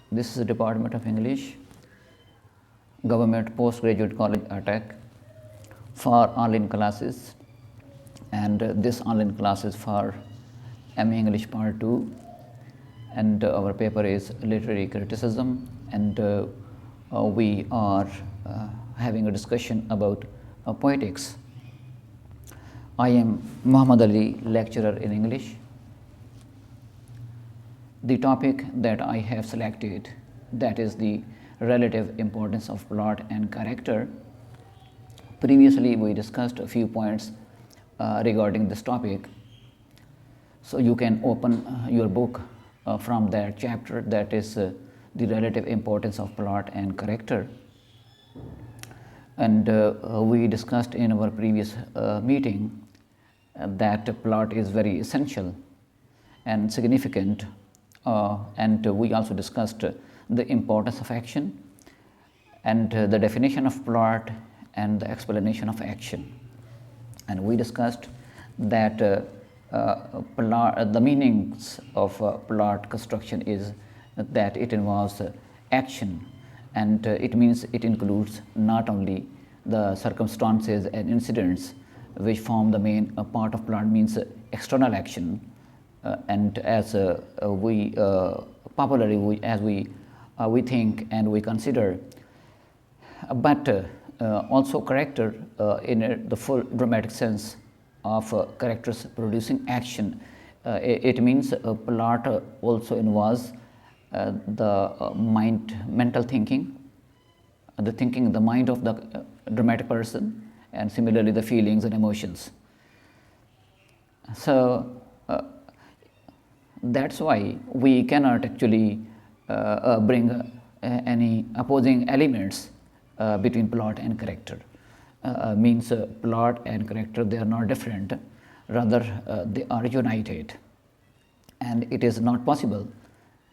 This is the Department of English, Government Postgraduate College Attack for online classes, and this online class is for MA English Part 2, and our paper is Literary Criticism, and we are having a discussion about poetics. I am Muhammad Ali, lecturer in English. The topic that I have selected, that is the relative importance of plot and character. Previously, we discussed a few points regarding this topic. So you can open your book from that chapter, that is the relative importance of plot and character. And we discussed in our previous meeting that plot is very essential and significant, and we also discussed the importance of action and the definition of plot and the explanation of action. And we discussed that the meanings of plot construction is that it involves action, and it means it includes not only the circumstances and incidents which form the main part of plot, means external action, and as we popularly we think and we consider, but also character in the full dramatic sense of characters producing action. It means plot also involves the mental thinking, the mind of the dramatic person, and similarly the feelings and emotions. So that's why we cannot actually bring any opposing elements between plot and character. Means plot and character, they are not different, rather they are united, and it is not possible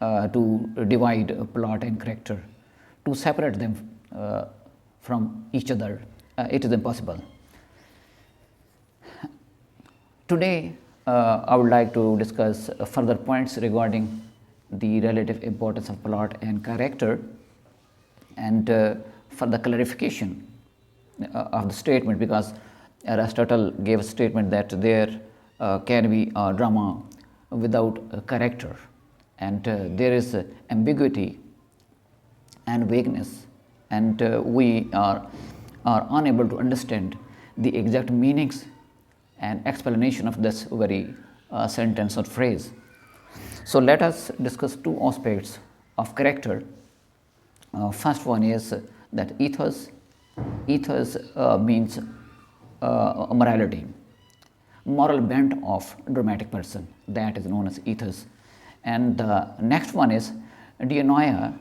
to divide plot and character, to separate them from each other. It is impossible. Today I would like to discuss further points regarding the relative importance of plot and character, and for the clarification of the statement, because Aristotle gave a statement that there can be a drama without a character, and there is ambiguity and vagueness, and we are unable to understand the exact meanings and explanation of this very sentence or phrase. So let us discuss two aspects of character. First one is that ethos. Ethos means morality, moral bent of dramatic person, that is known as ethos. And the next one is dianoia.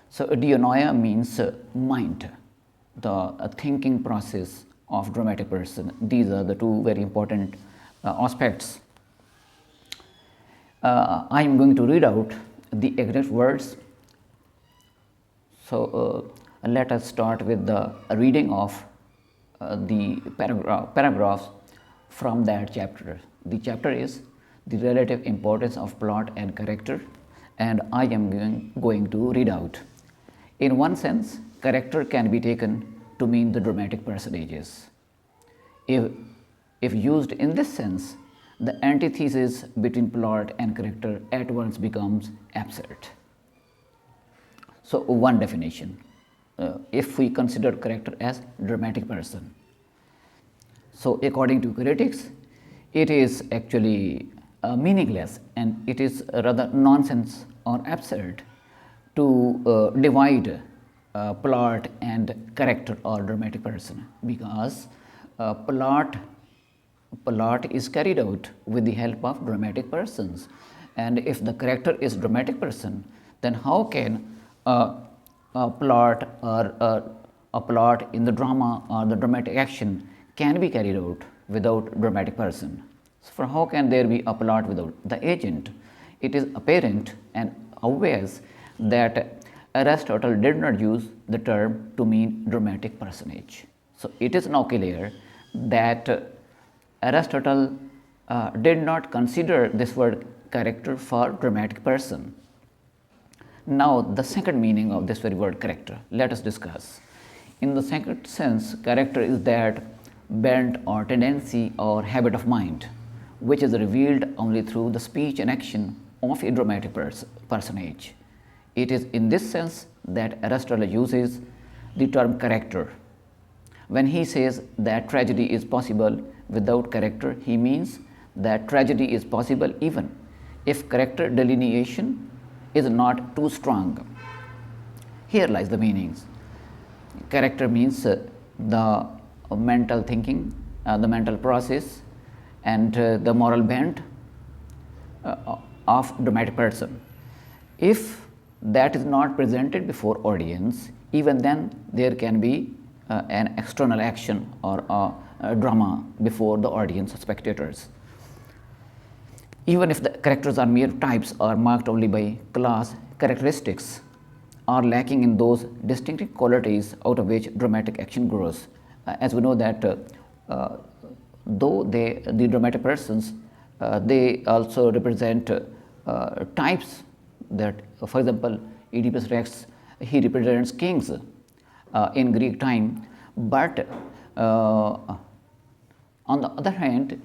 So dianoia means mind, the thinking process of dramatic person. These are the two very important aspects. I am going to read out the exact words. So let us start with the reading of the paragraphs from that chapter. The chapter is the relative importance of plot and character, and I am going to read out. In one sense, character can be taken to mean the dramatic personages. If used in this sense, the antithesis between plot and character at once becomes absurd. So one definition, if we consider character as dramatic person. So according to critics, it is actually meaningless, and it is rather nonsense or absurd to divide plot and character or dramatic person, because plot is carried out with the help of dramatic persons, and if the character is dramatic person, then how can a plot or a plot in the drama or the dramatic action can be carried out without dramatic person? So for how can there be a plot without the agent? It is apparent and obvious that Aristotle did not use the term to mean dramatic personage. So it is now clear that Aristotle did not consider this word character for dramatic person. Now, the second meaning of this very word character, let us discuss. In the second sense, character is that bent or tendency or habit of mind which is revealed only through the speech and action of a dramatic personage. It is in this sense that Aristotle uses the term character. When he says that tragedy is possible without character, he means that tragedy is possible even if character delineation is not too strong. Here lies the meanings. Character means the mental thinking, the mental process, and the moral bent of dramatic person. If that is not presented before audience, even then there can be an external action or a drama before the audience spectators. Even if the characters are mere types or marked only by class characteristics, are lacking in those distinctive qualities out of which dramatic action grows. As we know that though the dramatic persons, they also represent types that, for example, Oedipus Rex, he represents kings in Greek time, but on the other hand,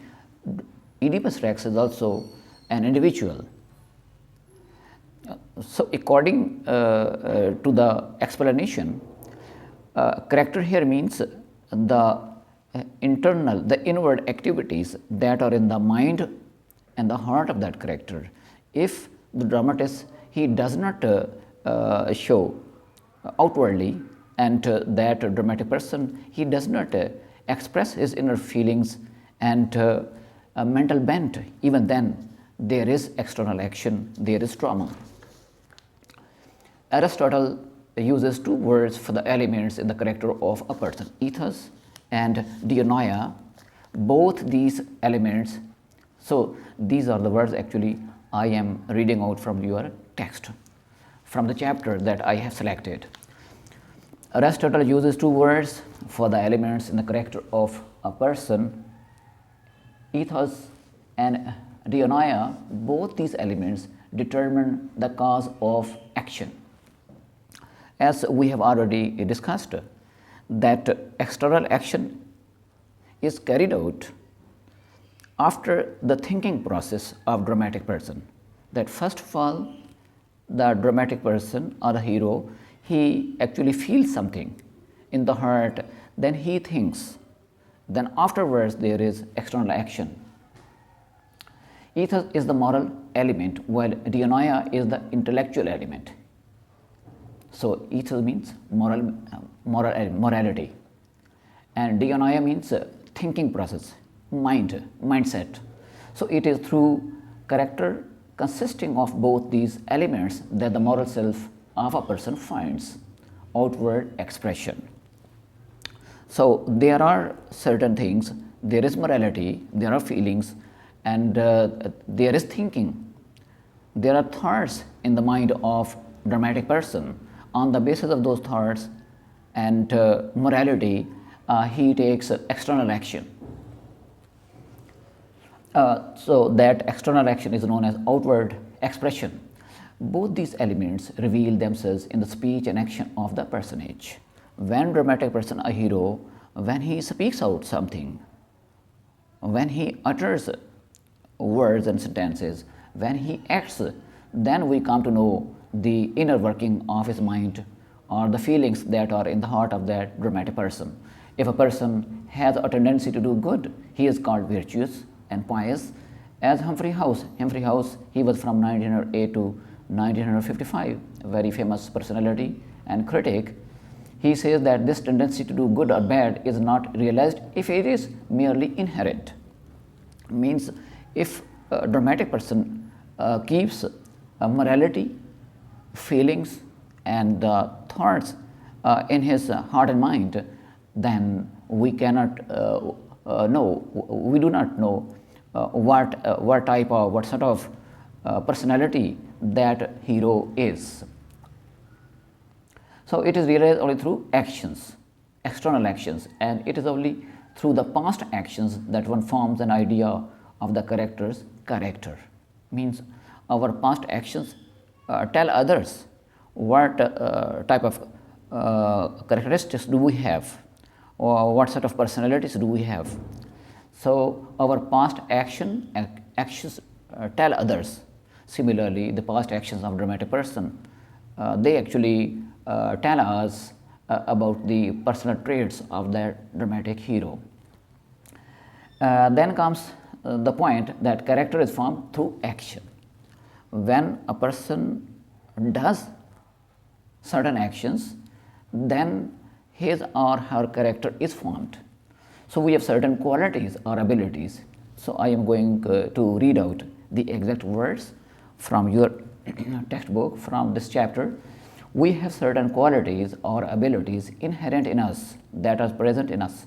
Oedipus Rex is also an individual. So, according to the explanation, character here means the internal, the inward activities that are in the mind and the heart of that character. If the dramatist, he does not show outwardly, and that dramatic person, he does not express his inner feelings and mental bent, even then there is external action, there is trauma. Aristotle uses two words for the elements in the character of a person, ethos and dianoia. Both these elements, so these are the words actually I am reading out from your text, from the chapter that I have selected. Aristotle uses two words for the elements in the character of a person, ethos and dianoia. Both these elements determine the cause of action. As we have already discussed, that external action is carried out after the thinking process of dramatic person. That first of all, the dramatic person or the hero, he actually feels something in the heart, then he thinks, then afterwards there is external action. Ethos is the moral element, while dianoia is the intellectual element. So, ethos means morality, and dianoia means thinking process, mindset. So, it is through character consisting of both these elements that the moral self of a person finds outward expression. So, there are certain things, there is morality, there are feelings, and there is thinking. There are thoughts in the mind of dramatic person. On the basis of those thoughts and morality, he takes external action. So that external action is known as outward expression. Both these elements reveal themselves in the speech and action of the personage. When dramatic person, a hero, when he speaks out something, when he utters words and sentences, when he acts, then we come to know the inner working of his mind or the feelings that are in the heart of that dramatic person. If a person has a tendency to do good, he is called virtuous and pious. As Humphrey House, he was from 1908 to 1955, a very famous personality and critic. He says that this tendency to do good or bad is not realized if it is merely inherent. Means if a dramatic person keeps morality, feelings and thoughts in his heart and mind, then we cannot we do not know what type of, what sort of personality that hero is. So it is realized only through actions, external actions, and it is only through the past actions that one forms an idea of the character's character. Means our past actions tell others what type of characteristics do we have, or what sort of personalities do we have. So our past actions tell others. Similarly, the past actions of a dramatic person, they actually tell us about the personal traits of that dramatic hero. Then comes the point that character is formed through action. When a person does certain actions, then his or her character is formed. So we have certain qualities or abilities. So I am going to read out the exact words from your textbook from this chapter. We have certain qualities or abilities inherent in us, that are present in us,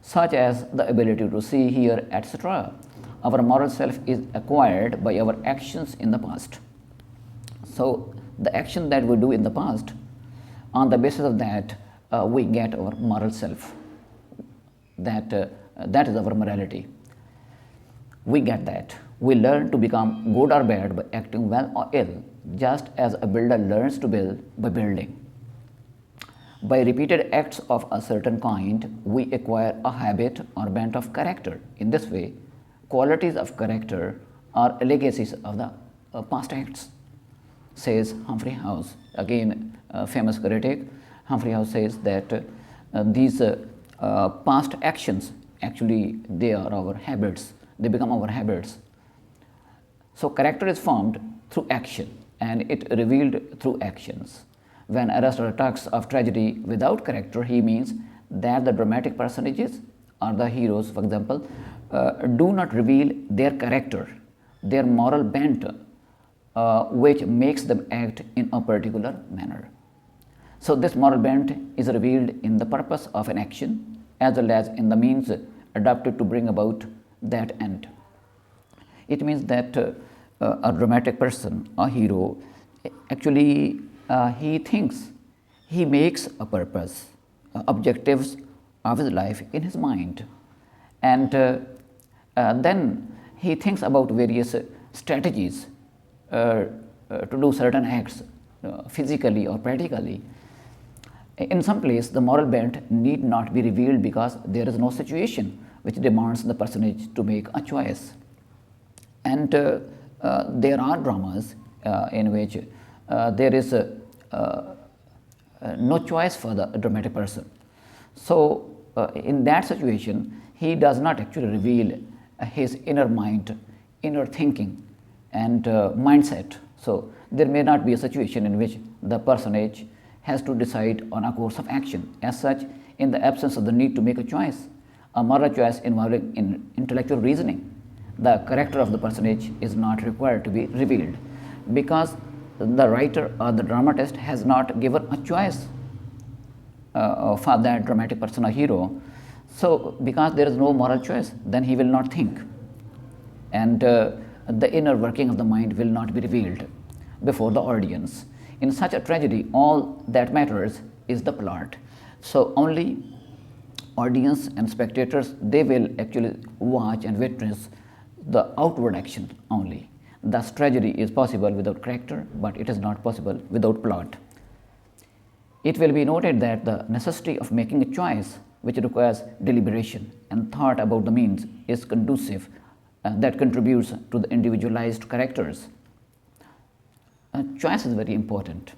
such as the ability to see, hear, etc. Our moral self is acquired by our actions in the past. So the action that we do in the past, on the basis of that, we get our moral self. That is our morality. We get that. We learn to become good or bad by acting well or ill, just as a builder learns to build by building. By repeated acts of a certain kind, we acquire a habit or bent of character. In this way, qualities of character are legacies of the past acts, says Humphrey House. Again, a famous critic, Humphrey House says that these past actions, actually they are our habits, they become our habits. So character is formed through action, and it revealed through actions. When Aristotle talks of tragedy without character, he means that the dramatic personages or the heroes, for example, do not reveal their character, their moral bent, which makes them act in a particular manner. So this moral bent is revealed in the purpose of an action as well as in the means adopted to bring about that end. It means that a dramatic person, a hero, actually he thinks, he makes a purpose, objectives of his life in his mind, and then he thinks about various strategies to do certain acts physically or practically. In some place, the moral bent need not be revealed because there is no situation which demands the personage to make a choice. And there are dramas in which there is no choice for the dramatic person. So in that situation, he does not actually reveal his inner mind, inner thinking and mindset. So there may not be a situation in which the personage has to decide on a course of action. As such, in the absence of the need to make a choice, a moral choice involving in intellectual reasoning, the character of the personage is not required to be revealed, because the writer or the dramatist has not given a choice for that dramatic person or hero. So because there is no moral choice, then he will not think, and the inner working of the mind will not be revealed before the audience. In such a tragedy, all that matters is the plot. So only audience and spectators, they will actually watch and witness the outward action only. Thus tragedy is possible without character, but it is not possible without plot. It will be noted that the necessity of making a choice which requires deliberation and thought about the means is conducive, that contributes to the individualized characters. Choice is very important.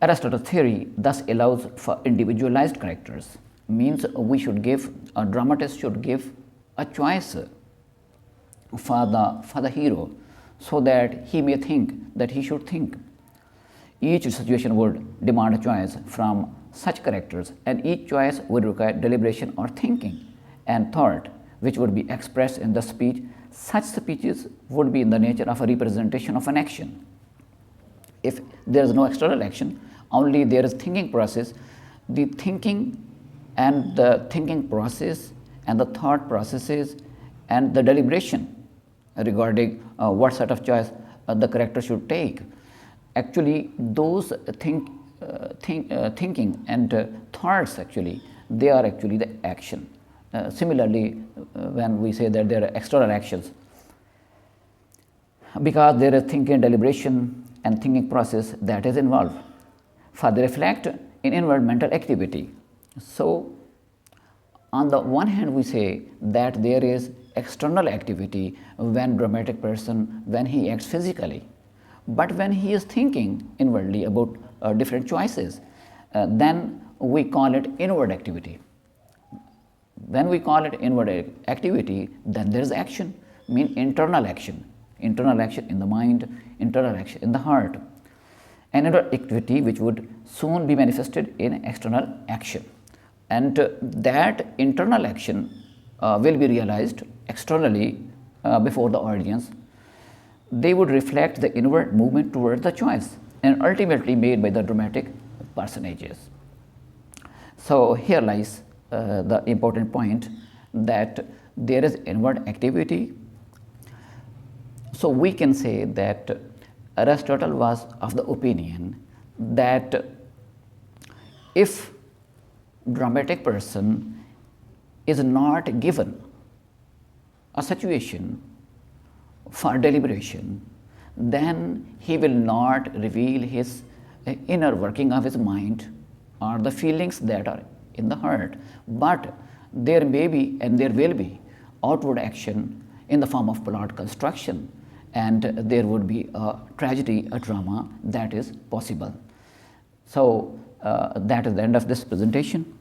Aristotle's theory thus allows for individualized characters, means we should give, a dramatist should give a choice for the hero, so that he may think that he should think. Each situation would demand a choice from such characters, and each choice would require deliberation or thinking and thought, which would be expressed in the speech. Such speeches would be in the nature of a representation of an action. If there is no external action, only there is thinking process, the thinking and the thinking process and the thought processes and the deliberation regarding what sort of choice the character should take. Actually, those thinking and thoughts, actually, they are actually the action. Similarly, when we say that there are external actions, because there is thinking and deliberation and thinking process that is involved. For they reflect in inward mental activity. So, on the one hand, we say that there is external activity when dramatic person, when he acts physically, but when he is thinking inwardly about different choices, then we call it inward activity. When we call it inward activity, then there is action, mean internal action in the mind, internal action in the heart, an inward activity which would soon be manifested in external action. And that internal action will be realized externally before the audience. They would reflect the inward movement towards the choice and ultimately made by the dramatic personages. So here lies the important point, that there is inward activity. So we can say that Aristotle was of the opinion that if dramatic person is not given a situation for deliberation, then he will not reveal his inner working of his mind or the feelings that are in the heart. But there may be and there will be outward action in the form of plot construction, and there would be a tragedy, a drama that is possible. So that is the end of this presentation.